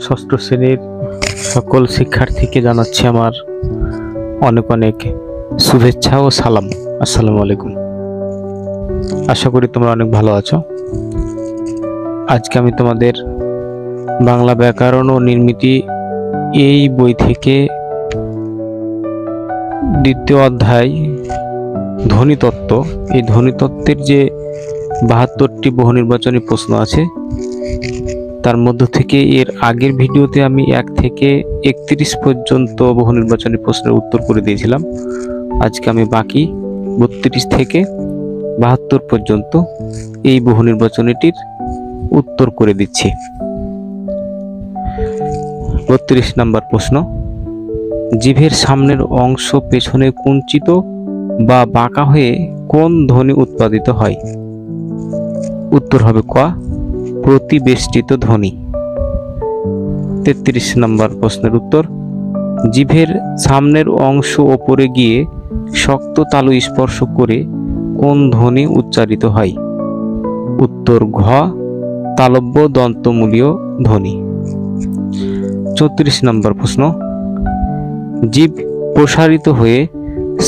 ষষ্ঠ শ্রেণীর সকল শিক্ষার্থীকে জানাচ্ছি আমার অনেক অনেক শুভেচ্ছা ও সালাম। আসসালামু আলাইকুম। আশা করি তোমরা অনেক ভালো আছো। আজকে আমি তোমাদের বাংলা ব্যাকরণ ও নির্মিতি এই বই থেকে দ্বিতীয় অধ্যায় ধ্বনিতত্ত্ব, এই ধ্বনিতত্ত্বের যে 72টি বহু নির্বাচনী প্রশ্ন আছে তার মধ্য থেকে এর আগের ভিডিওতে আমি 1 থেকে 31 পর্যন্ত বহু নির্বাচনী প্রশ্নের উত্তর করে দিয়েছিলাম। আজকে আমি বাকি 32 থেকে 72 পর্যন্ত এই বহু নির্বাচনীটির উত্তর করে দিচ্ছি। 32 নম্বর প্রশ্ন, জিভের সামনের অংশ পেছনে কুঞ্চিত বা বাঁকা হয়ে কোন ধ্বনি উৎপাদিত হয়? উত্তর হবে ক, প্রতিবেষ্টিত ধ্বনি। 33 নম্বর প্রশ্নের উত্তর, জিভের সামনের অংশ ওপরে গিয়ে শক্ত তালু স্পর্শ করে কোন ধ্বনি উচ্চারিত হয়? উত্তর ঘ, তালব্য দন্তমূলীয় ধ্বনি। 34 নম্বর প্রশ্ন, জিভ প্রসারিত হয়ে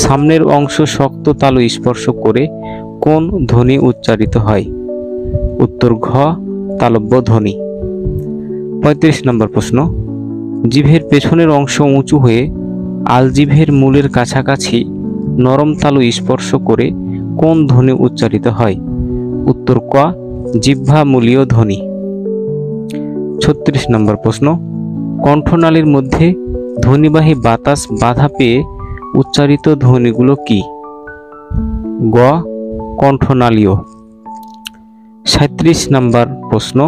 সামনের অংশ শক্ত তালু স্পর্শ করে কোন ধ্বনি উচ্চারিত হয়? উত্তর ঘ, তালব্য ধ্বনি। 35 নম্বর প্রশ্ন, জিভের পেছনের অংশ উঁচু হয়ে আলজিভের মূলের কাছাকাছি নরম তালু স্পর্শ করে কোন ধ্বনি উচ্চারিত হয়? উত্তর ক, জিহ্বামূলীয় ধ্বনি। 36 নম্বর প্রশ্ন, কণ্ঠনালীর মধ্যে ধ্বনিবাহী বাতাস বাধা পেয়ে উচ্চারিত ধ্বনিগুলো কি? গ, কণ্ঠনালীয়। 37 নম্বর প্রশ্ন,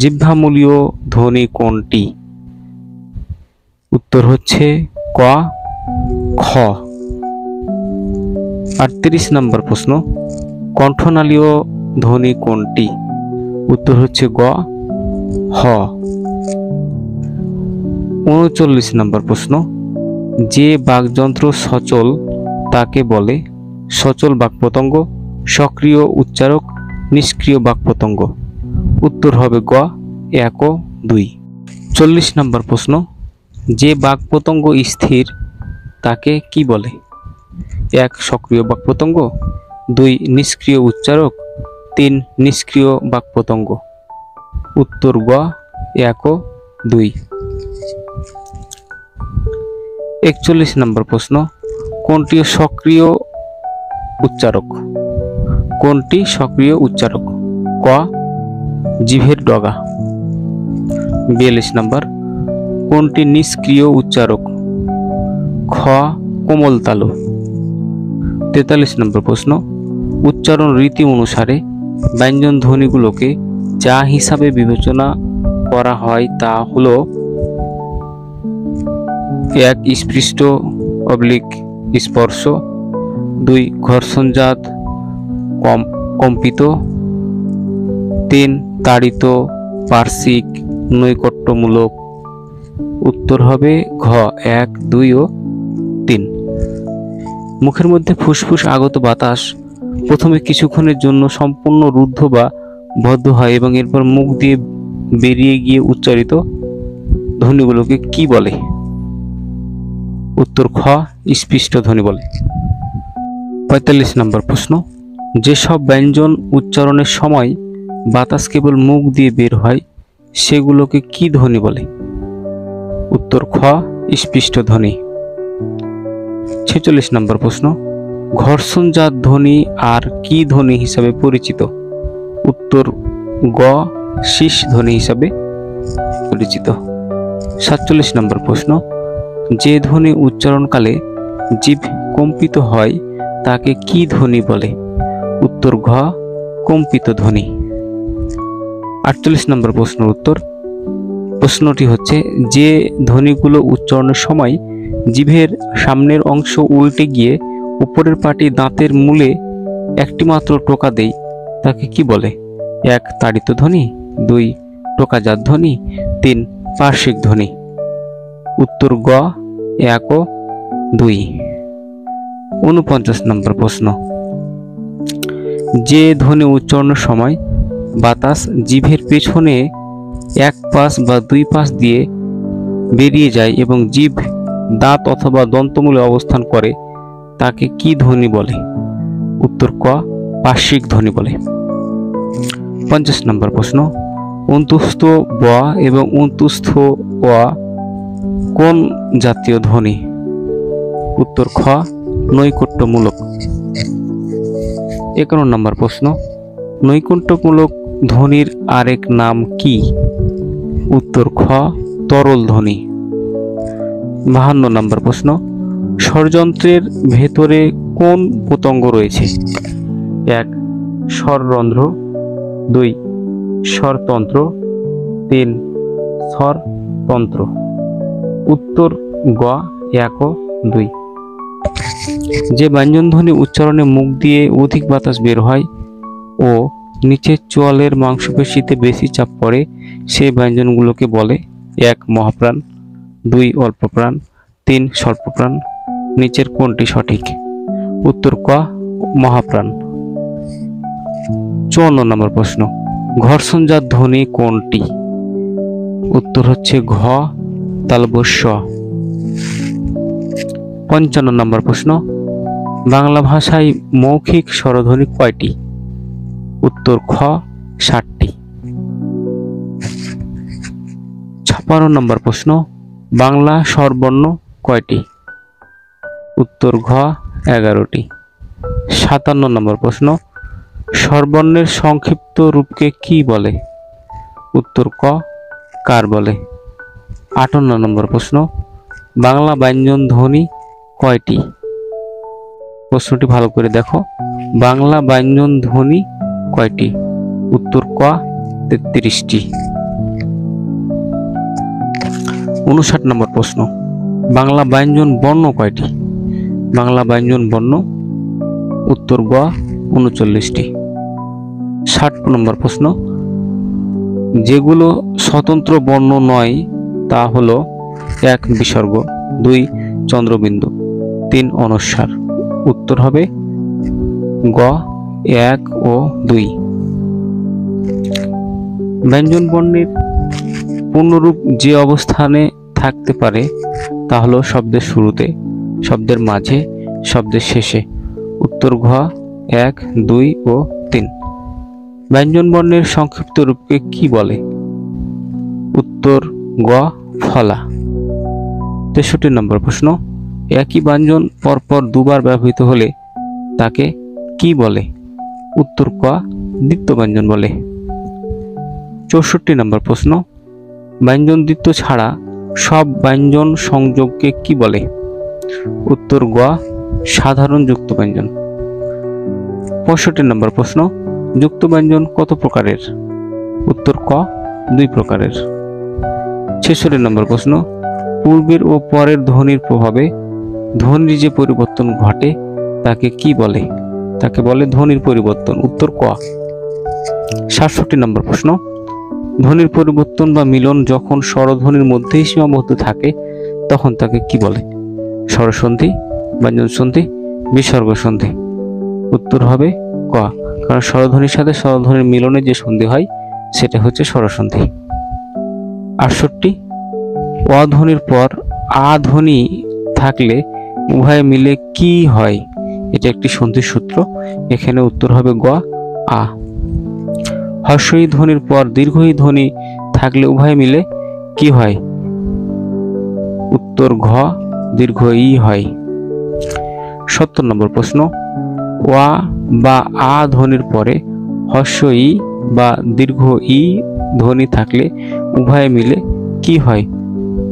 জিহ্বামূলীয় ধ্বনি কোনটি? উত্তর হচ্ছে ক, খ। 38 নম্বর প্রশ্ন, কণ্ঠনালীয় ধ্বনি কোনটি? উত্তর হচ্ছে গ, হ। 39 নম্বর প্রশ্ন, যে বাকযন্ত্র সচল তাকে বলে? সচল বাকপতঙ্গ, সক্রিয় উচ্চারক, নিষ্ক্রিয় বাকপতঙ্গ। উত্তর হবে গ, 1 ও 2। 40 নম্বর প্রশ্ন, যে বাকপতঙ্গ স্থির তাকে কি বলে? 1 সক্রিয় বাকপতঙ্গ, 2 নিষ্ক্রিয় উচ্চারক, 3 নিষ্ক্রিয় বাকপতঙ্গ। উত্তর গ, 1 ও 2। 41 নম্বর প্রশ্ন, কোনটি সক্রিয় উচ্চারক? কোনটি সক্রিয় উচ্চারক? ক, জিভের ডগা। 42 নম্বর, কোনটি নিষ্ক্রিয় উচ্চারক? খ, কোমল তালু। 43 নম্বর প্রশ্ন, উচ্চারণ রীতি অনুসারে ব্যঞ্জন ধ্বনিগুলোকে যা হিসাবে বিবেচনা করা হয় তা হলো: 1 স্পৃষ্ট অবলিক স্পর্শ, 2 ঘর্ষণজাত কম্পিত, 3 তাড়িত পার্শ্বিক নৈকট্যমূলক। উত্তর হবে ঘ, 1, 2 ও 3। মুখের মধ্যে ফুসফুস আগত বাতাস প্রথমে কিছুক্ষণের জন্য সম্পূর্ণ রুদ্ধ বা বদ্ধ হয় এবং এরপর মুখ দিয়ে বেরিয়ে গিয়ে উচ্চারিত ধ্বনিগুলোকে কি বলে? উত্তর খ, স্পৃষ্ট ধ্বনি বলে। 45 নম্বর প্রশ্ন, যেসব ব্যঞ্জন উচ্চারণের সময় বাতাস কেবল মুখ দিয়ে বের হয় সেগুলোকে কি ধ্বনি বলে? উত্তর খ, স্পৃষ্ট ধ্বনি। 46 নম্বর প্রশ্ন, ঘর্ষণজাত ধ্বনি আর কি ধ্বনি হিসাবে পরিচিত? উত্তর গ, শীষ ধ্বনি হিসাবে পরিচিত। 47 নম্বর প্রশ্ন, যে ধ্বনি উচ্চারণকালে জিভ কম্পিত হয় তাকে কি ধ্বনি বলে? উত্তর ঘ, কম্পিত ধ্বনি। 48 নম্বর প্রশ্নের উত্তর, প্রশ্নটি হচ্ছে যে ধ্বনিগুলো উচ্চারণের সময় জিভের সামনের অংশ উল্টে গিয়ে উপরের পাটি দাঁতের মূলে একটি মাত্র টোকা দেয় তাকে কি বলে? 1 তাড়িত ধ্বনি, 2 টোকাজাত ধ্বনি, 3 পার্শ্বিক ধ্বনি। উত্তর গ, 1 ও 2। 49 নম্বর প্রশ্ন, যে ধ্বনি উচ্চারণের সময় বাতাস জিভের পেছনে এক পাশ বা দুই পাশ দিয়ে বেরিয়ে যায় এবং জিভ দাঁত অথবা দন্তমূলে অবস্থান করে তাকে কি ধ্বনি বলে? উত্তর ক, পার্শ্বিক ধ্বনি বলে। 50 নম্বর প্রশ্ন, অন্তুস্থ ব এবং অন্তুস্থ অ কোন জাতীয় ধ্বনি? উত্তর খ, নৈকট্যমূলক। 51 নম্বর প্রশ্ন, নৈকট্যমূলক ধ্বনির আরেক নাম কি? উত্তর খ, তরল ধ্বনি। 52 নম্বর প্রশ্ন, স্বরযন্ত্রের ভেতরে কোন পতঙ্গ রয়েছে? 1 স্বররন্ধ্র, 2 স্বরতন্ত্র, 3 স্বরতন্ত্র। উত্তর গ, 1 ও 2। যে ব্যঞ্জন ধ্বনি উচ্চারণে মুখ দিয়ে অধিক বাতাস বের হয় ও নিচের চোয়ালের মাংসপেশিতে বেশি চাপ পড়ে সেই ব্যঞ্জনগুলোকে বলে? 1 মহাপ্রাণ, 2 অল্পপ্রাণ, 3 স্বল্পপ্রাণ। নিচের কোনটি সঠিক? উত্তর ক, মহাপ্রাণ। 54 নম্বর প্রশ্ন, ঘর্ষণজাত ধ্বনি কোনটি? উত্তর হচ্ছে ঘ, তালব্য-শ। 55 নম্বর প্রশ্ন, বাংলা ভাষায় মৌখিক স্বরধ্বনি কয়টি? উত্তর খ, 60টি। 56 নম্বর প্রশ্ন, বাংলা স্বরবর্ণ কয়টি? উত্তর ঘ, 11টি। 57 নম্বর প্রশ্ন, স্বরবর্ণের সংক্ষিপ্ত রূপকে কি বলে? উত্তর ক, কার বলে। 58 নম্বর প্রশ্ন, বাংলা ব্যঞ্জন ধ্বনি কয়টি? প্রশ্নটি ভালো করে দেখো, বাংলা ব্যঞ্জন ধ্বনি কয়টি? উত্তর ক, 33টি। 59 নম্বর প্রশ্ন, বাংলা ব্যঞ্জন বর্ণ কয়টি? বাংলা ব্যঞ্জন বর্ণ উত্তর গ, 39টি। 60 নম্বর প্রশ্ন, যেগুলো স্বতন্ত্র বর্ণ নয় তা হলো 1 বিসর্গ, 2 চন্দ্রবিন্দু, 3 অনুস্বার। উত্তর হবে গ, 1 ও 2। ব্যঞ্জন বর্ণের পূর্ণরূপ যে অবস্থানে থাকতে পারে তা হলো শব্দের শুরুতে, শব্দের মাঝে, শব্দের শেষে। উত্তর ঘ, 1, 2 ও 3। ব্যঞ্জন বর্ণের সংক্ষিপ্ত রূপকে কি বলে? উত্তর গ, ফলা। 63 নম্বর প্রশ্ন, একই ব্যঞ্জন পরপর দুবার ব্যবহৃত হলে তাকে কি বলে? উত্তর ক, দ্বিত্ব ব্যঞ্জন বলে। 64 নম্বর প্রশ্ন, ব্যঞ্জন দ্বিত্ব ছাড়া সব ব্যঞ্জন সংযোগকে কি বলে? উত্তর গ, সাধারণ যুক্ত ব্যঞ্জন। 65 নম্বর প্রশ্ন, যুক্ত ব্যঞ্জন কত প্রকারের? উত্তর ক, 2 প্রকারের। 66 নম্বর প্রশ্ন, পূর্বের ও পরের ধ্বনির প্রভাবে ধ্বনির যে পরিবর্তন ঘটে তাকে কি বলে? তাকে বলে ধ্বনির পরিবর্তন। উত্তর ক। 67 নম্বর প্রশ্ন, ধ্বনির পরিবর্তন বা মিলন যখন স্বরধ্বনির মধ্যেই সীমাবদ্ধ থাকে তখন তাকে কি বলে? স্বরসন্ধি, ব্যঞ্জন সন্ধি, বিসর্গ সন্ধি। উত্তর হবে ক, কারণ স্বরধ্বনির সাথে স্বরধ্বনির মিলনে যে সন্ধি হয় সেটা হচ্ছে স্বরসন্ধি। 68, অ ধ্বনির পর আ ধ্বনি থাকলে উভয় মিলে কি হয়? এটা একটি সন্ধির সূত্র, এখানে উত্তর হবে গ, আ। হর্ষই ধ্বনির পর দীর্ঘই ধ্বনি থাকলে উভয় মিলে কি হয়? উত্তর ঘ, দীর্ঘ ই হয়। 70 নম্বর প্রশ্ন, ওয়া বা আ ধ্বনির পরে হর্ষ ই বা দীর্ঘ ই ধ্বনি থাকলে উভয় মিলে কি হয়?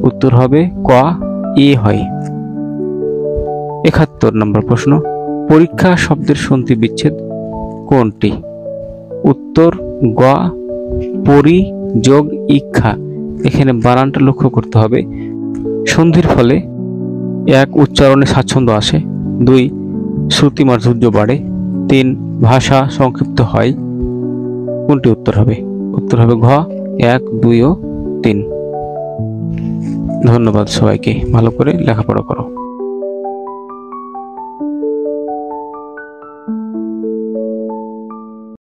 উত্তর হবে ক, এ হয়। 71 নম্বর প্রশ্ন, পরীক্ষা শব্দের সন্ধি বিচ্ছেদ কোনটি? উত্তর গ, পরি যোগ ইক্ষা। এখানে বানানটা লক্ষ্য করতে হবে। সন্ধির ফলে 1 উচ্চারণে স্বাচ্ছন্দ্য আসে, 2 শ্রুতি মাধুর্য বাড়ে, 3 ভাষা সংক্ষিপ্ত হয়। কোনটি উত্তর হবে? উত্তর হবে ঘ, 1, 2 ও 3। ধন্যবাদ সবাইকে, ভালো করে লেখাপড়া করো।